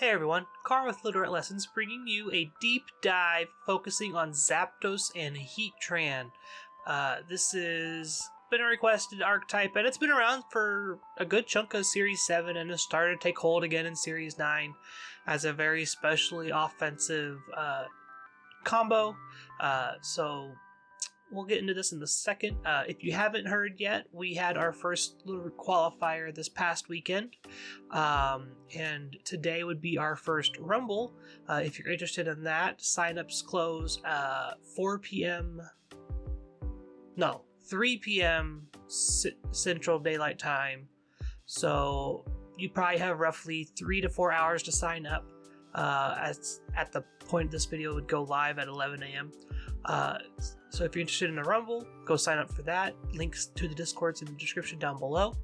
Hey everyone, Carl with Littleroot Lessons bringing you a deep dive focusing on Zapdos and Heatran. This has been a requested archetype and it's been around for a good chunk of Series 7 and has started to take hold again in Series 9 as a very specially offensive combo. So we'll get into this in a second. If you haven't heard yet, we had our first little qualifier this past weekend, and today would be our first Rumble. If you're interested in that, signups close 3 p.m. Central Daylight Time. So you probably have roughly 3 to 4 hours to sign up. At the point this video would go live at 11 a.m. So if you're interested in a Rumble, go sign up for that. Links to the Discords in the description down below.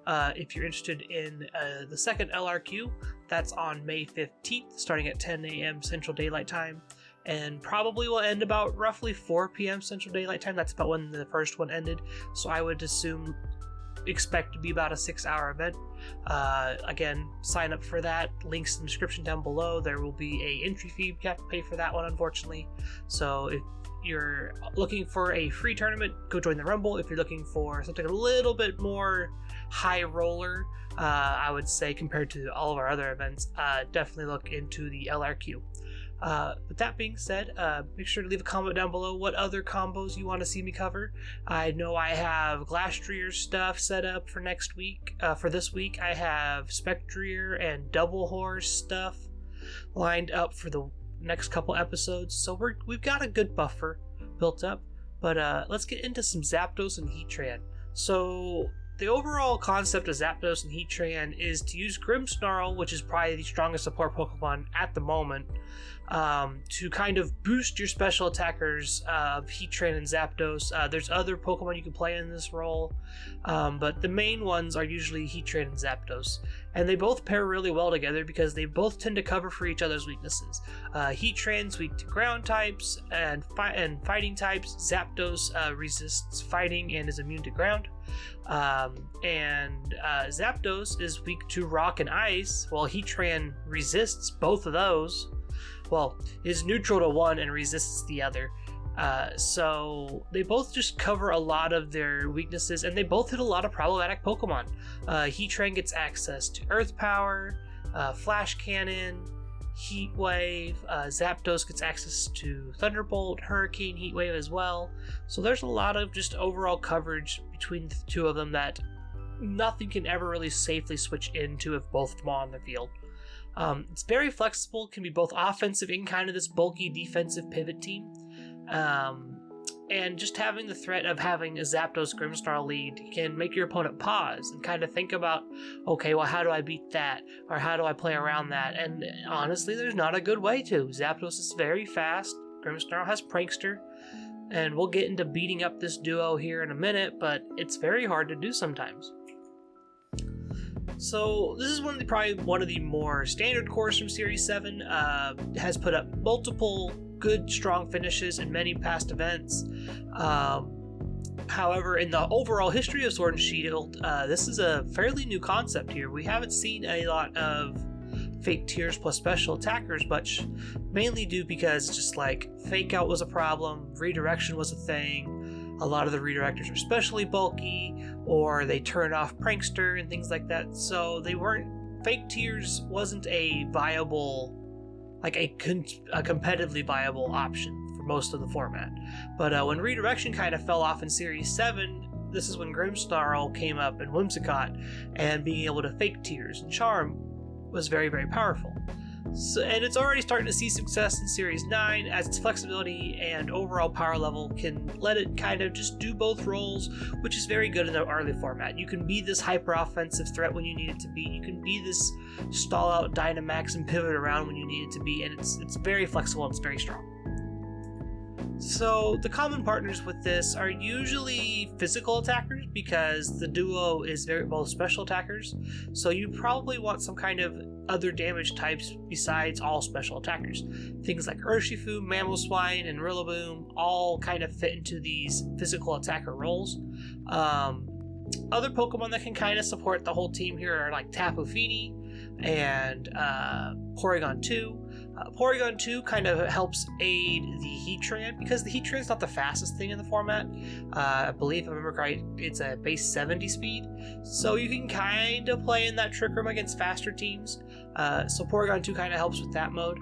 If you're interested in the second LRQ, that's on May 15th, starting at 10 a.m. Central Daylight Time, and probably will end about roughly 4 p.m. Central Daylight Time. That's about when the first one ended, so I would expect to be about a 6-hour event. Again, sign up for that. Links in the description down below. There will be a entry fee. You have to pay for that one, unfortunately. So if you're looking for a free tournament, go join the Rumble. If you're looking for something a little bit more high roller, I would say compared to all of our other events, definitely look into the LRQ. With that being said, make sure to leave a comment down below what other combos you want to see me cover. I know I have Glastrier stuff set up for next week. For this week, I have Spectrier and Double Horse stuff lined up for the next couple episodes. So we've got a good buffer built up. But let's get into some Zapdos and Heatran. So the overall concept of Zapdos and Heatran is to use Grimmsnarl, which is probably the strongest support Pokemon at the moment, to kind of boost your special attackers of Heatran and Zapdos. There's other Pokemon you can play in this role, but the main ones are usually Heatran and Zapdos. And they both pair really well together because they both tend to cover for each other's weaknesses. Heatran's weak to ground types and fighting types. Zapdos resists fighting and is immune to ground. And Zapdos is weak to rock and ice, while Heatran resists both of those. Well, is neutral to one and resists the other. So they both just cover a lot of their weaknesses, and they both hit a lot of problematic Pokemon. Heatran gets access to Earth Power, Flash Cannon, Heat Wave. Zapdos gets access to Thunderbolt, Hurricane, Heat Wave as well. So there's a lot of just overall coverage between the two of them that nothing can ever really safely switch into if both of them are on the field. It's very flexible, can be both offensive and kind of this bulky defensive pivot team. And just having the threat of having a Zapdos Grimstar lead can make your opponent pause and kind of think about, okay, well, how do I beat that? Or how do I play around that? And honestly, there's not a good way to. Zapdos is very fast. Grimmsnarl has Prankster. And we'll get into beating up this duo here in a minute, but it's very hard to do sometimes. So this is probably one of the more standard cores from Series 7. Has put up multiple good, strong finishes in many past events. However, in the overall history of Sword and Shield, this is a fairly new concept here. We haven't seen a lot of fake tiers plus special attackers much, mainly due because just like fake out was a problem, redirection was a thing. A lot of the redirectors are especially bulky, or they turn off Prankster and things like that. So fake tiers wasn't a viable, like a competitively viable option for most of the format. But when redirection kind of fell off in Series 7, this is when Grimmsnarl came up and Whimsicott, and being able to fake tiers and charm was very, very powerful. So, and it's already starting to see success in Series 9 as its flexibility and overall power level can let it kind of just do both roles, which is very good in the early format. You can be this hyper-offensive threat when you need it to be. You can be this stall-out Dynamax and pivot around when you need it to be, and it's very flexible and it's very strong. So the common partners with this are usually physical attackers because the duo is very both special attackers. So you probably want some kind of other damage types besides all special attackers. Things like Urshifu, Mamoswine, and Rillaboom all kind of fit into these physical attacker roles. Other Pokemon that can kind of support the whole team here are like Tapu Fini and Porygon 2. Porygon 2 kind of helps aid the Heatran because the Heatran is not the fastest thing in the format. I believe, if I remember right, it's a base 70 speed. So you can kind of play in that Trick Room against faster teams. So Porygon 2 kind of helps with that mode.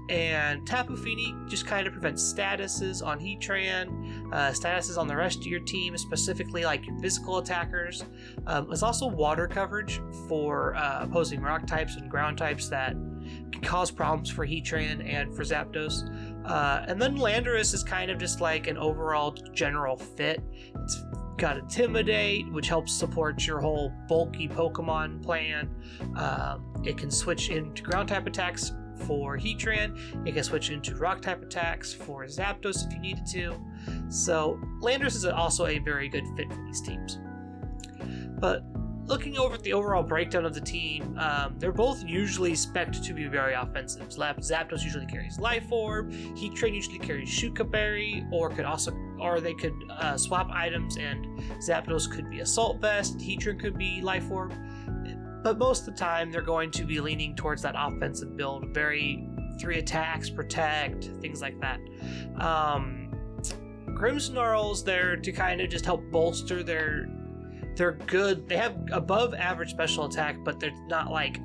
And Tapu Fini just kind of prevents statuses on Heatran, statuses on the rest of your team, specifically like your physical attackers. There's also water coverage for opposing rock types and ground types that can cause problems for Heatran and for Zapdos. And then Landorus is kind of just like an overall general fit. It's got Intimidate, which helps support your whole bulky Pokemon plan. It can switch into ground type attacks for Heatran. It can switch into rock type attacks for Zapdos if you needed to. So Landorus is also a very good fit for these teams. But looking over at the overall breakdown of the team, they're both usually spec'd to be very offensive. Zapdos usually carries Life Orb, Heatran usually carries Shuka Berry, or they could swap items and Zapdos could be Assault Vest, Heatran could be Life Orb. But most of the time, they're going to be leaning towards that offensive build, very 3 attacks, protect, things like that. Grimmsnarl's there to kind of just help bolster they're good. They have above average special attack, but they're not like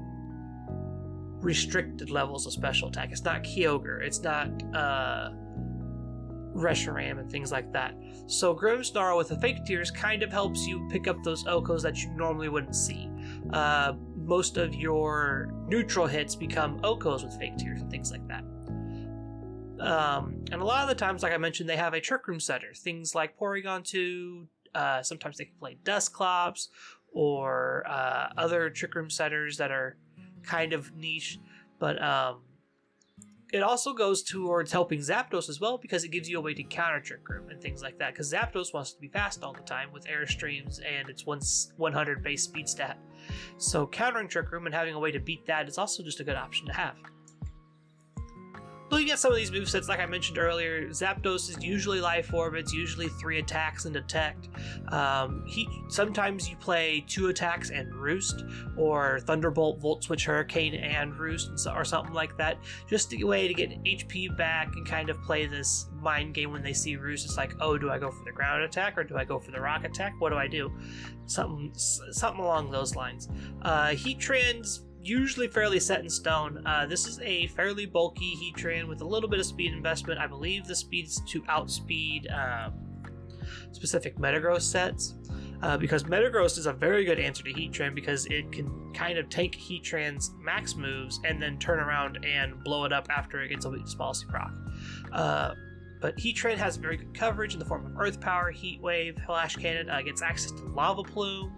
restricted levels of special attack. It's not Kyogre, it's not Reshiram and things like that. So Grimmsnarl with the Fake Tears kind of helps you pick up those OHKOs that you normally wouldn't see. Most of your neutral hits become OHKOs with Fake Tears and things like that. And a lot of the times, like I mentioned, they have a Trick Room setter. Things like Porygon 2, sometimes they can play Dusclops or other Trick Room setters that are kind of niche. But it also goes towards helping Zapdos as well because it gives you a way to counter Trick Room and things like that. Because Zapdos wants to be fast all the time with Airstreams and its 100 base speed stat. So countering Trick Room and having a way to beat that is also just a good option to have. Looking at some of these movesets, like I mentioned earlier, Zapdos is usually Life Orb, it's usually 3 attacks and Detect. Sometimes you play 2 attacks and Roost, or Thunderbolt, Volt Switch, Hurricane, and Roost, or something like that. Just a way to get HP back and kind of play this mind game when they see Roost. It's like, oh, do I go for the ground attack or do I go for the rock attack? What do I do? Something along those lines. Heatran's usually fairly set in stone. This is a fairly bulky Heatran with a little bit of speed investment. I believe the speed is to outspeed specific Metagross sets, because Metagross is a very good answer to Heatran because it can kind of take Heatran's max moves and then turn around and blow it up after it gets a weakness policy proc. But Heatran has very good coverage in the form of Earth Power, Heat Wave, Flash Cannon, gets access to Lava Plume.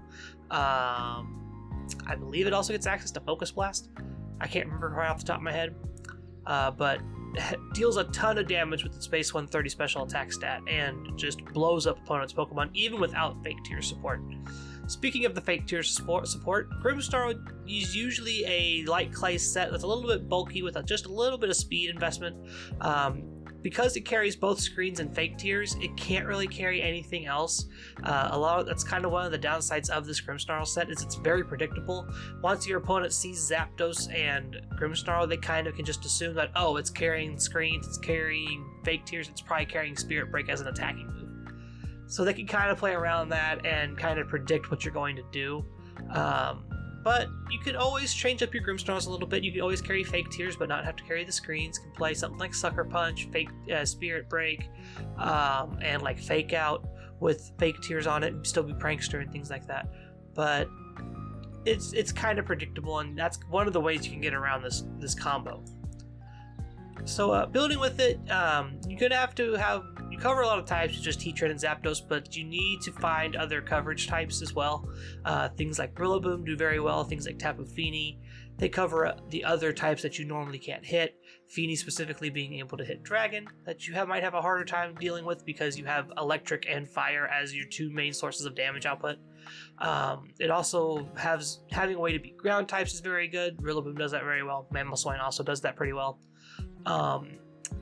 I believe it also gets access to Focus Blast. I can't remember right off the top of my head. But deals a ton of damage with its base 130 special attack stat and just blows up opponents' Pokemon even without Fake Tears support. Speaking of the Fake Tears support, Grimstar is usually a light clay set that's a little bit bulky with just a little bit of speed investment. Because it carries both screens and Fake Tears, it can't really carry anything else. That's kind of one of the downsides of this Grimmsnarl set, is it's very predictable. Once your opponent sees Zapdos and Grimmsnarl, they kind of can just assume that, oh, it's carrying screens, it's carrying Fake Tears, it's probably carrying Spirit Break as an attacking move. So they can kind of play around that and kind of predict what you're going to do. But you can always change up your Grimmsnarls a little bit. You can always carry Fake Tears, but not have to carry the screens. You can play something like Sucker Punch, Spirit Break, and like Fake Out with Fake Tears on it, and still be Prankster and things like that. But it's kind of predictable, and that's one of the ways you can get around this combo. So building with it, you're gonna have to you cover a lot of types with just Heatran and Zapdos, but you need to find other coverage types as well. Things like Rillaboom do very well, things like Tapu Fini. They cover the other types that you normally can't hit. Fini specifically being able to hit Dragon, that you might have a harder time dealing with because you have Electric and Fire as your 2 main sources of damage output. It also having a way to beat ground types is very good. Rillaboom does that very well. Mamoswine also does that pretty well.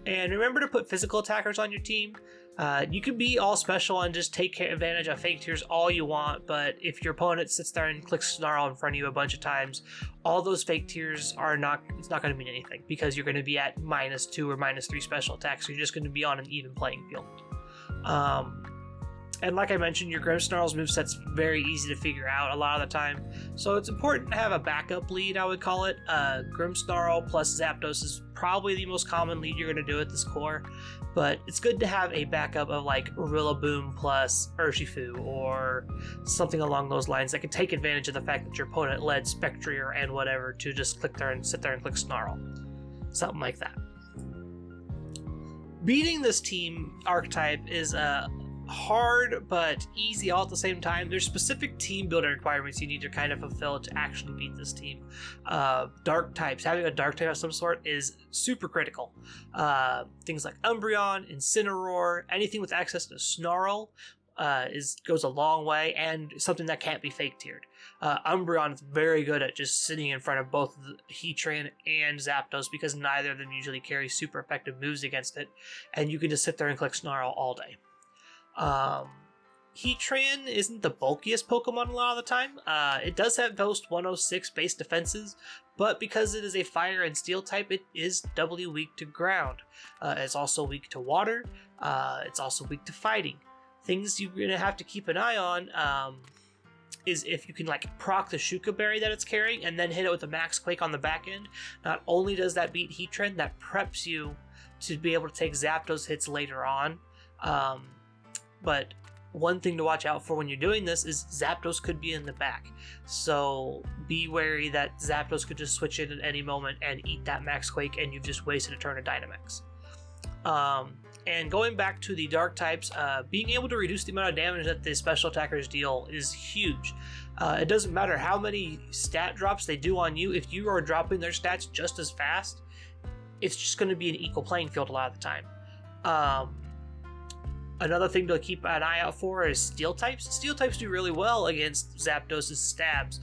And remember to put physical attackers on your team. You can be all special and just take advantage of fake tears all you want, but if your opponent sits there and clicks Snarl in front of you a bunch of times, all those fake tears it's not going to mean anything, because you're going to be at -2 or -3 special attacks, so you're just going to be on an even playing field. And like I mentioned, your Grimmsnarl's moveset's very easy to figure out a lot of the time, so it's important to have a backup lead, I would call it. Grimmsnarl plus Zapdos is probably the most common lead you're going to do at this core, but it's good to have a backup of like Rillaboom plus Urshifu or something along those lines that can take advantage of the fact that your opponent led Spectrier and whatever to just sit there and click Snarl. Something like that. Beating this team archetype is hard but easy all at the same time. There's specific team building requirements you need to kind of fulfill to actually beat this team. Dark types, having a dark type of some sort is super critical. Things like Umbreon, Incineroar, anything with access to Snarl goes a long way, and something that can't be fake tiered. Umbreon is very good at just sitting in front of both Heatran and Zapdos, because neither of them usually carry super effective moves against it, and you can just sit there and click Snarl all day. Heatran isn't the bulkiest Pokemon a lot of the time. It does have Boast 106 base defenses, but because it is a fire and steel type, it is doubly weak to ground. It's also weak to water. It's also weak to fighting. Things you're going to have to keep an eye on is if you can like proc the Shuka Berry that it's carrying and then hit it with a Max Quake on the back end. Not only does that beat Heatran, that preps you to be able to take Zapdos hits later on. But one thing to watch out for when you're doing this is Zapdos could be in the back. So be wary that Zapdos could just switch in at any moment and eat that Max Quake, and you've just wasted a turn of Dynamax. And going back to the dark types, being able to reduce the amount of damage that the special attackers deal is huge. It doesn't matter how many stat drops they do on you, if you are dropping their stats just as fast, it's just going to be an equal playing field a lot of the time. Another thing to keep an eye out for is steel types. Steel types do really well against Zapdos' stabs,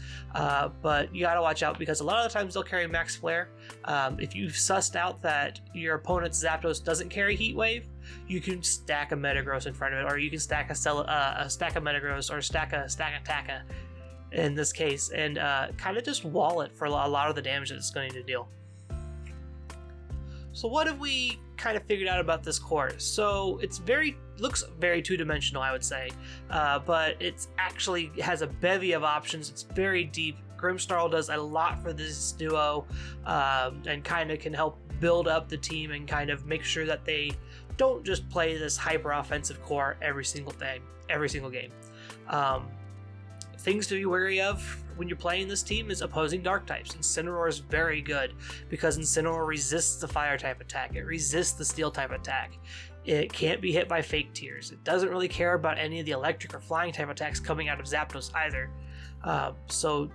but you gotta watch out because a lot of the times they'll carry Max Flare. If you've sussed out that your opponent's Zapdos doesn't carry Heat Wave, you can stack a Metagross in front of it, or you can stack a stack of Metagross, or stack a Taka in this case, and kind of just wall it for a lot of the damage that it's going to deal. So what have we kind of figured out about this core? So it's looks very two-dimensional, I would say, but it actually has a bevy of options. It's very deep. Grimmsnarl does a lot for this duo, and kind of can help build up the team and kind of make sure that they don't just play this hyper-offensive core every single game. Things to be wary of when you're playing this team is opposing dark types. Incineroar is very good because Incineroar resists the fire type attack. It resists the steel type attack. It can't be hit by fake tears. It doesn't really care about any of the electric or flying type attacks coming out of Zapdos either. So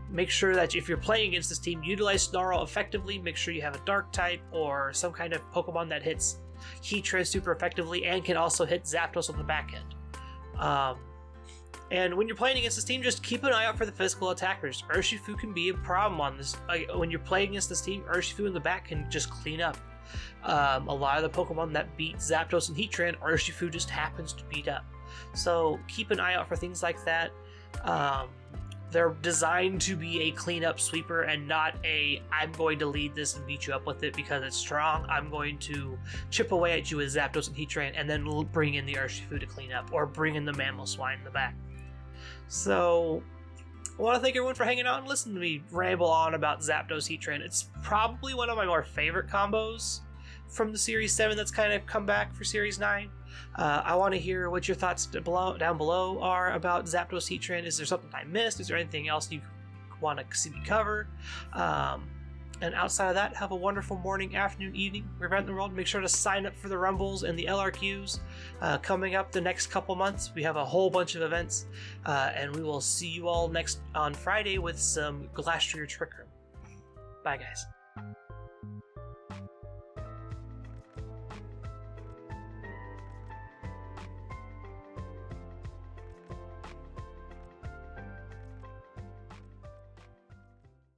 make sure that if you're playing against this team, utilize Snarl effectively. Make sure you have a dark type or some kind of Pokemon that hits Heatran super effectively and can also hit Zapdos on the back end. And when you're playing against this team, just keep an eye out for the physical attackers. Urshifu can be a problem on this. When you're playing against this team, Urshifu in the back can just clean up. A lot of the Pokemon that beat Zapdos and Heatran, Urshifu just happens to beat up. So keep an eye out for things like that. They're designed to be a cleanup sweeper and not I'm going to lead this and beat you up with it because it's strong. I'm going to chip away at you with Zapdos and Heatran and then bring in the Urshifu to clean up, or bring in the Mamoswine in the back. So I want to thank everyone for hanging out and listening to me ramble on about Zapdos Heatran. It's probably one of my more favorite combos from the Series 7 that's kind of come back for Series 9. I want to hear what your thoughts down below are about Zapdos Heatran. Is there something I missed? Is there anything else you want to see me cover? And outside of that, have a wonderful morning, afternoon, evening, wherever in the world. Make sure to sign up for the Rumbles and the LRQs coming up the next couple months. We have a whole bunch of events, and we will see you all next on Friday with some Glastrier Trick Room. Bye, guys.